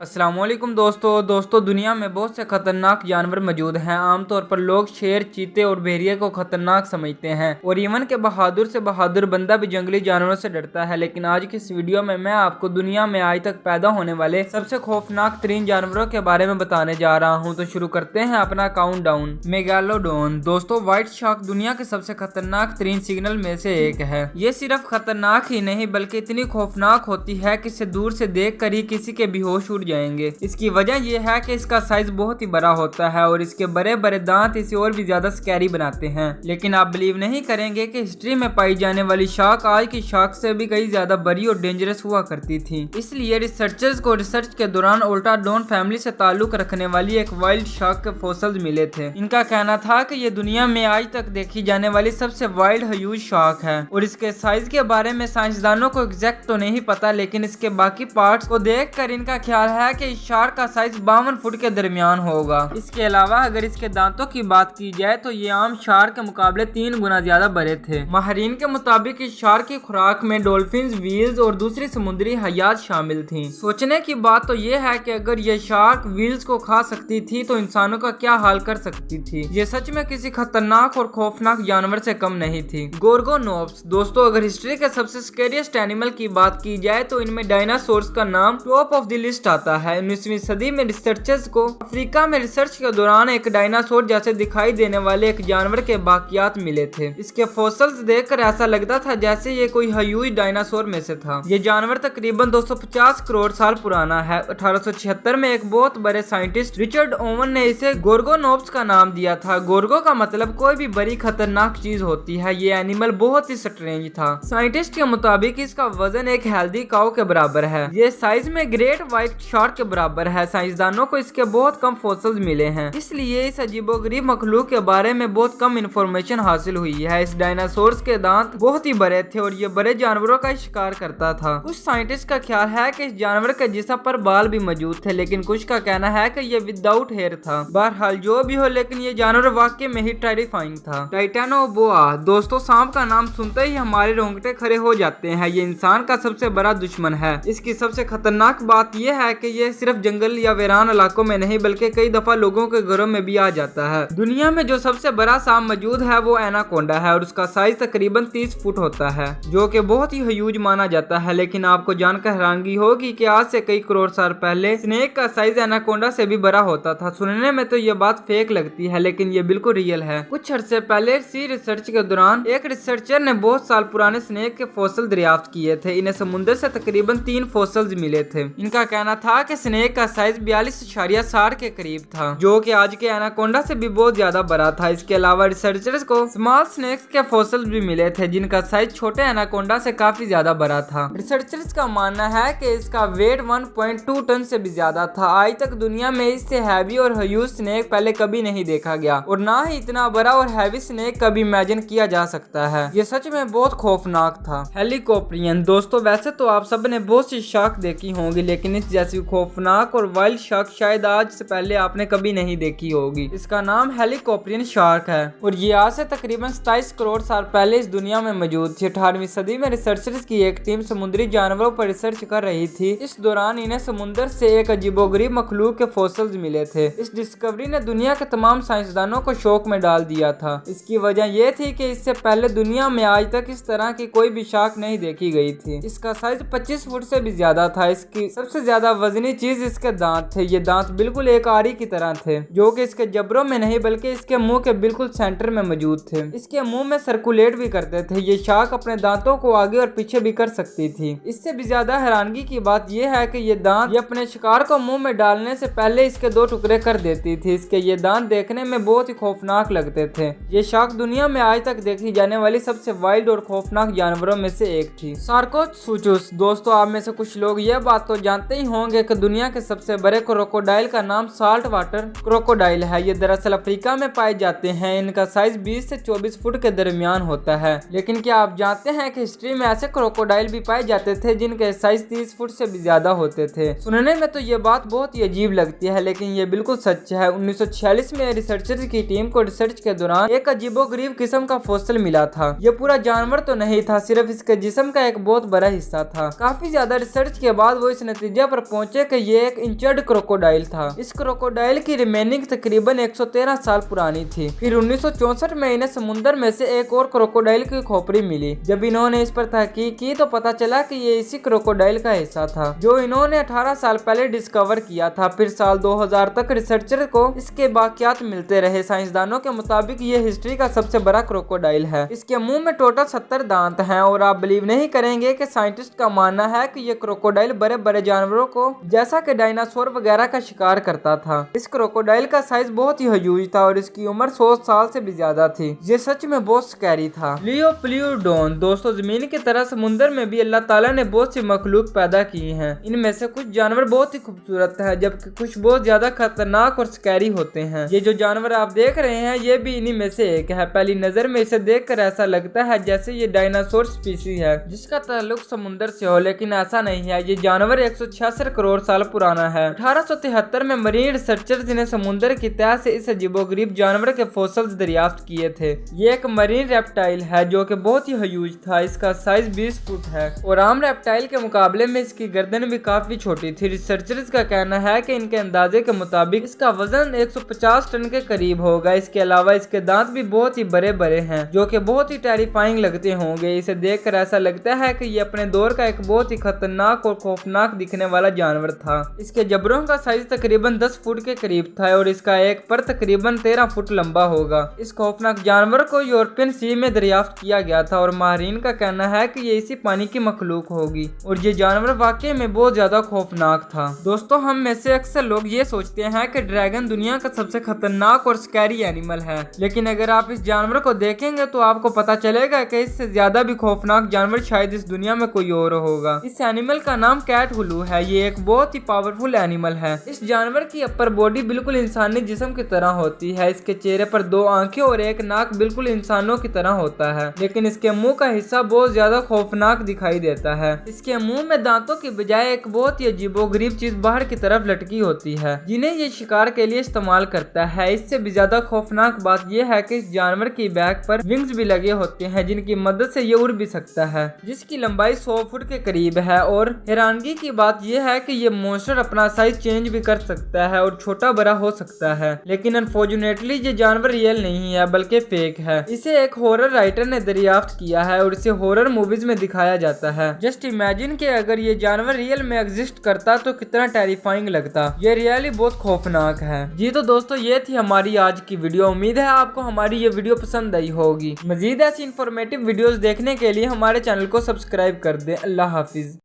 अस्सलामुअलैकुम दोस्तों दुनिया में बहुत से खतरनाक जानवर मौजूद हैं। आमतौर पर लोग शेर, चीते और भेड़िए को खतरनाक समझते हैं और यमन के बहादुर से बहादुर बंदा भी जंगली जानवरों से डरता है। लेकिन आज की इस वीडियो में मैं आपको दुनिया में आज तक पैदा होने वाले सबसे खौफनाक तरीन जानवरों के बारे में बताने जा रहा हूँ। तो शुरू करते हैं अपना काउंटडाउन। मेगालोडोन। दोस्तों, व्हाइट शार्क दुनिया के सबसे खतरनाक तरीन सिग्नल में से एक है। ये सिर्फ खतरनाक ही नहीं बल्कि इतनी खौफनाक होती है कि इसे दूर से देख कर ही किसी के बेहोश उड़ जाएंगे। इसकी वजह यह है कि इसका साइज बहुत ही बड़ा होता है और इसके बड़े बड़े दांत इसे और भी ज्यादा स्कैरी बनाते हैं। लेकिन आप बिलीव नहीं करेंगे कि हिस्ट्री में पाई जाने वाली शार्क आज की शार्क से भी कई ज्यादा बड़ी और डेंजरस हुआ करती थी। इसलिए रिसर्चर्स को रिसर्च के दौरान ओल्टाडोन फैमिली से ताल्लुक रखने वाली एक वाइल्ड शार्क के फॉसिल्स मिले थे। इनका कहना था कि ये दुनिया में आज तक देखी जाने वाली सबसे वाइल्ड ह्यूज शार्क है और इसके साइज के बारे में साइंसदानों को एग्जैक्ट तो नहीं पता, लेकिन इसके बाकी पार्ट्स को देखकर इनका ख्याल है कि इस शार्क का साइज 52 फुट के दरमियान होगा। इसके अलावा अगर इसके दांतों की बात की जाए तो ये आम शार्क के मुकाबले 3 गुना ज्यादा बड़े थे। माहिरीन के मुताबिक इस शार्क की खुराक में डॉल्फिन, व्हील्स और दूसरी समुद्री हयात शामिल थी। सोचने की बात तो ये है कि अगर ये शार्क व्हील्स को खा सकती थी तो इंसानों का क्या हाल कर सकती थी। ये सच में किसी खतरनाक और खौफनाक जानवर से कम नहीं थी। गोर्गोनोप्स। दोस्तों, अगर हिस्ट्री के सबसे स्केरियस्ट एनिमल की बात की जाए तो इनमें डायनासोर्स का नाम टॉप ऑफ द लिस्ट आता है। 19वीं सदी में रिसर्चर्स को अफ्रीका में रिसर्च के दौरान एक डायनासोर जैसे दिखाई देने वाले एक जानवर के बाकियात मिले थे। इसके फॉसिल्स देखकर ऐसा लगता था जैसे ये कोई ह्यूज डायनासोर में से था। ये जानवर तकरीबन 250 करोड़ साल पुराना है। 1876 में एक बहुत बड़े साइंटिस्ट रिचर्ड ओवन ने इसे गोर्गोनोप्स का नाम दिया था। गोर्गो का मतलब कोई भी बड़ी खतरनाक चीज होती है। ये एनिमल बहुत ही स्ट्रेंज था। साइंटिस्ट के मुताबिक इसका वजन एक हेल्दी काऊ के बराबर है। ये साइज में ग्रेट व्हाइट शार्क के बराबर है। साइंसदानों को इसके बहुत कम फॉसिल्स मिले हैं, इसलिए इस अजीबोगरीब मखलूक के बारे में बहुत कम इंफॉर्मेशन हासिल हुई है। इस डायनासोर्स के दांत बहुत ही बड़े थे और ये बड़े जानवरों का शिकार करता था। कुछ साइंटिस्ट का ख्याल है कि इस जानवर के जिस्म पर बाल भी मौजूद थे, लेकिन कुछ का कहना है कि ये विदाउट हेयर था। बहरहाल जो भी हो, लेकिन ये जानवर वाकई में ही टेरिफाइंग था। टाइटेनोबोआ। दोस्तों, सांप का नाम सुनते ही हमारे रोंगटे खड़े हो जाते हैं। ये इंसान का सबसे बड़ा दुश्मन है। इसकी सबसे खतरनाक बात यह है कि ये सिर्फ जंगल या वीरान इलाकों में नहीं बल्कि कई दफा लोगों के घरों में भी आ जाता है। दुनिया में जो सबसे बड़ा सांप मौजूद है वो एनाकोंडा है और उसका साइज तकरीबन 30 फुट होता है, जो कि बहुत ही ह्यूज माना जाता है। लेकिन आपको जानकर हैरानगी होगी कि आज से कई करोड़ साल पहले स्नेक का साइज एनाकोंडा से भी बड़ा होता था। सुनने में तो ये बात फेक लगती है, लेकिन ये बिल्कुल रियल है। कुछ अर्से पहले सी रिसर्च के दौरान एक रिसर्चर ने बहुत साल पुराने स्नेक के फॉसिल दरियाफ्त किए थे। इन्हें समुद्र से तकरीबन 3 फॉसिल्स मिले थे। इनका कहना था कि स्नेक का साइज 42.60 के करीब था, जो कि आज के एनाकोंडा से भी बहुत ज्यादा बड़ा था। इसके अलावा रिसर्चर्स को स्मॉल स्नेक्स के फॉसिल्स भी मिले थे, जिनका साइज छोटे एनाकोंडा से काफी ज्यादा बड़ा था। रिसर्चर्स का मानना है कि इसका वेट 1.2 टन से भी ज्यादा था। आज तक दुनिया में इससे हैवी और ह्यूज स्नेक पहले कभी नहीं देखा गया और ना ही इतना बड़ा और हैवी स्नेक कभी इमेजिन किया जा सकता है। ये सच में बहुत खौफनाक था। हेलिकोप्रियन। दोस्तों, वैसे तो आप सब ने बहुत सी शार्क देखी होंगी, लेकिन इस जैसी खौफनाक और वाइल्ड शार्क शायद आज से पहले आपने कभी नहीं देखी होगी। इसका नाम हेलिकोप्रियन शार्क है और ये आज से तकरीबन 27 करोड़ साल पहले इस दुनिया में मौजूद थी। 18वीं सदी में रिसर्चर्स की एक टीम समुद्री जानवरों पर रिसर्च कर रही थी। इस दौरान इन्हें समुद्र से एक अजीबोगरीब मखलूक के फॉसिल्स मिले थे। इस डिस्कवरी ने दुनिया के तमाम साइंसदानों को शौक में डाल दिया था। इसकी वजह यह थी कि इससे पहले दुनिया में आज तक इस तरह की कोई भी शार्क नहीं देखी गई थी। इसका साइज 25 फुट से भी ज्यादा था। इसकी सबसे ज्यादा वजनी चीज इसके दांत थे। ये दांत बिल्कुल एक आरी की तरह थे, जो कि इसके जबड़ों में नहीं बल्कि इसके मुंह के बिल्कुल सेंटर में मौजूद थे। इसके मुंह में सर्कुलेट भी करते थे। ये शार्क अपने दांतों को आगे और पीछे भी कर सकती थी। इससे भी ज्यादा हैरानगी की बात यह है कि ये दांत ये अपने शिकार को मुंह में डालने से पहले इसके 2 टुकड़े कर देती थी। इसके ये दांत देखने में बहुत ही खौफनाक लगते थे। ये शार्क दुनिया में आज तक देखी जाने वाली सबसे वाइल्ड और खौफनाक जानवरों में से एक थी। सार्कोसुचुस। दोस्तों, आप में से कुछ लोग यह बात तो जानते ही होंगे कि दुनिया के सबसे बड़े क्रोकोडाइल का नाम साल्ट वाटर क्रोकोडाइल है। ये दरअसल अफ्रीका में पाए जाते हैं। इनका साइज 20 से 24 फुट के दरमियान होता है। लेकिन क्या आप जानते हैं कि हिस्ट्री में ऐसे क्रोकोडाइल भी पाए जाते थे जिनके साइज 30 फुट से भी ज्यादा होते थे। सुनने में तो ये बात बहुत ही अजीब लगती है, लेकिन ये बिल्कुल सच है। 1946 में रिसर्चर्स की टीम को रिसर्च के दौरान एक अजीबोगरीब किस्म का फॉसिल मिला था। ये पूरा जानवर तो नहीं था, सिर्फ इसके जिस्म का एक बहुत बड़ा हिस्सा था। काफी ज्यादा रिसर्च के बाद वो इस नतीजे पर पहुंचे सोचे कि ये एक इंजर्ड क्रोकोडाइल था। इस क्रोकोडाइल की रिमेनिंग तकरीबन 113 साल पुरानी थी। फिर 1964 में इन्हें समुद्र में से एक और क्रोकोडाइल की खोपड़ी मिली। जब इन्होंने इस पर तहकीक की तो पता चला कि ये इसी क्रोकोडाइल का हिस्सा था जो इन्होंने 18 साल पहले डिस्कवर किया था। फिर साल 2000 तक रिसर्चर को इसके बाकियात मिलते रहे। साइंसदानों के मुताबिक ये हिस्ट्री का सबसे बड़ा क्रोकोडाइल है। इसके मुंह में टोटल 70 दांत हैं और आप बिलीव नहीं करेंगे कि साइंटिस्ट का मानना है कि ये क्रोकोडाइल बड़े बड़े जानवरों को जैसा कि डायनासोर वगैरह का शिकार करता था। इस क्रोकोडाइल का साइज बहुत ही ह्यूज था और इसकी उम्र 100 साल से भी ज्यादा थी। ये सच में बहुत स्कैरी था। लियोप्लियोडोन दोस्तों, जमीन की तरह समुद्र में भी अल्लाह ताला ने बहुत सी मखलूक पैदा की हैं। इनमें से कुछ जानवर बहुत ही खूबसूरत है जबकि कुछ बहुत ज्यादा खतरनाक और स्कैरी होते हैं। ये जो जानवर आप देख रहे हैं ये भी इन्हीं में से एक है। पहली नजर में इसे देखकर ऐसा लगता है जैसे ये डायनासोर स्पीसी है जिसका ताल्लुक समुद्र से हो, लेकिन ऐसा नहीं है। ये जानवर 166 करोड़ साल पुराना है। 1873 में मरीन रिसर्चर्स ने समुद्र की तह से इस अजीबोगरीब जानवर के फॉसिल्स दरियाफ्त किए थे। ये एक मरीन रेप्टाइल है जो कि बहुत ही ह्यूज था। इसका साइज 20 फुट है और आम रेप्टाइल के मुकाबले में इसकी गर्दन भी काफी छोटी थी। रिसर्चर्स का कहना है कि इनके अंदाजे के मुताबिक इसका वजन 150 टन के करीब होगा। इसके अलावा इसके दांत भी बहुत ही बड़े बड़े हैं जो कि बहुत ही टेरिफाइंग लगते होंगे। इसे देखकर ऐसा लगता है कि ये अपने दौर का एक बहुत ही खतरनाक और खौफनाक दिखने वाला जानवर था। इसके जबड़ों का साइज तकरीबन 10 फुट के करीब था और इसका एक पर तकरीबन 13 फुट लंबा होगा। इस खौफनाक जानवर को यूरोपियन सी में दरियाफ्त किया गया था और माहिरीन का कहना है कि ये इसी पानी की मखलूक होगी और ये जानवर वाकई में बहुत ज्यादा खौफनाक था। दोस्तों, हम में से अक्सर लोग ये सोचते हैं कि ड्रैगन दुनिया का सबसे खतरनाक और स्कैरी एनिमल है, लेकिन अगर आप इस जानवर को देखेंगे तो आपको पता चलेगा कि इससे ज्यादा भी खौफनाक जानवर शायद इस दुनिया में कोई और होगा। इस एनिमल का नाम कैट हुलू है। ये एक बहुत ही पावरफुल एनिमल है। इस जानवर की अपर बॉडी बिल्कुल इंसानी जिस्म की तरह होती है। इसके चेहरे पर 2 आंखें और एक नाक बिल्कुल इंसानों की तरह होता है, लेकिन इसके मुंह का हिस्सा बहुत ज्यादा खौफनाक दिखाई देता है। इसके मुंह में दांतों की बजाय एक बहुत ही अजीबोगरीब चीज बाहर की तरफ लटकी होती है जिन्हें ये शिकार के लिए इस्तेमाल करता है। इससे भी ज्यादा खौफनाक बात यह है कि इस जानवर की बैक पर विंग्स भी लगे होते हैं जिनकी मदद से ये उड़ भी सकता है, जिसकी लंबाई 100 फुट के करीब है। और हैरानगी की बात यह है कि ये मॉन्स्टर अपना साइज चेंज भी कर सकता है और छोटा बड़ा हो सकता है, लेकिन अनफॉर्चुनेटली ये जानवर रियल नहीं है बल्कि फेक है। इसे एक हॉरर राइटर ने दरियाफ्त किया है और इसे हॉरर मूवीज में दिखाया जाता है। जस्ट इमेजिन कि अगर ये जानवर रियल में एग्जिस्ट करता तो कितना टेरिफाइंग लगता। ये रियली बहुत खौफनाक है। जी तो दोस्तों, ये थी हमारी आज की वीडियो। उम्मीद है आपको हमारी ये वीडियो पसंद आई होगी। मजीद ऐसी इंफॉर्मेटिव वीडियोस देखने के लिए हमारे चैनल को सब्सक्राइब कर दें। अल्लाह हाफिज।